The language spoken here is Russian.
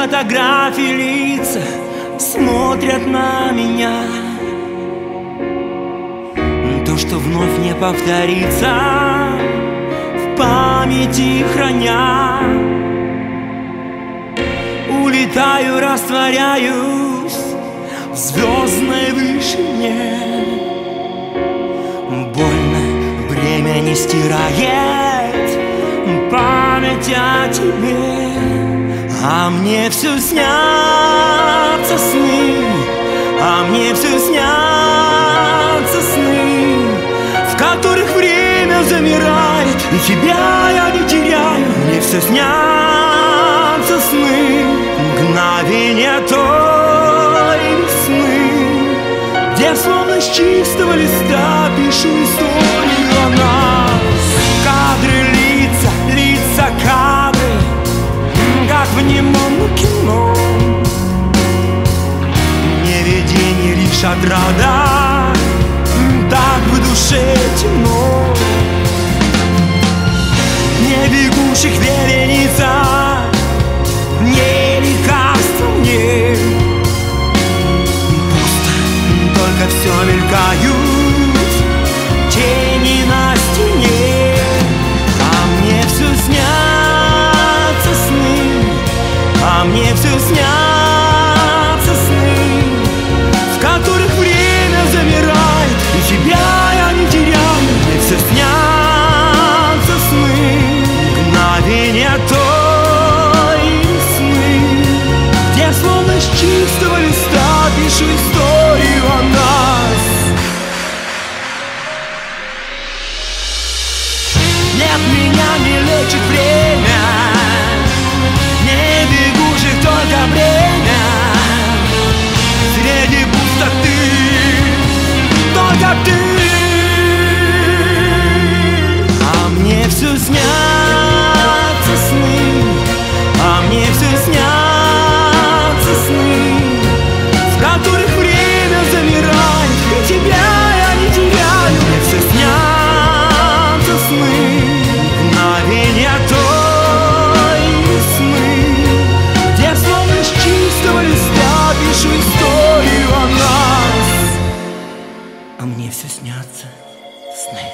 фотографии лица смотрят на меня. То, что вновь не повторится, в памяти храня. Улетаю, растворяюсь в звездной вышине. Больно, время не стирает память о тебе, а мне все снятся сны, а мне все снятся сны, в которых время замирает, и тебя я не теряю. Мне все снятся сны, мгновения той весны, где словно с чистого листа пишу историю о нас. Кадры, лица, кадры, как в немом кино. Не видение, лишь отрада, так в душе темно. Не бегущих вереница, не лекарство мне. Пусто, только все мелькают тени на стене. А мне все снятся сны, а мне все снятся сны, в которых время замирает, и тебя я не теряю. Мне все снятся сны, мгновения той весны, где словно с чистого листа пишу историю о нас. Нет, меня не лечит время, не бегущих только время. Среди пустоты только ты. А мне все снятся сны, а мне все снятся сны, в которых время замирает, и тебя я не теряю. Мне все снятся сны, мгновения той весны, где словно с чистого листа пишу историю о нас. А мне все снятся сны.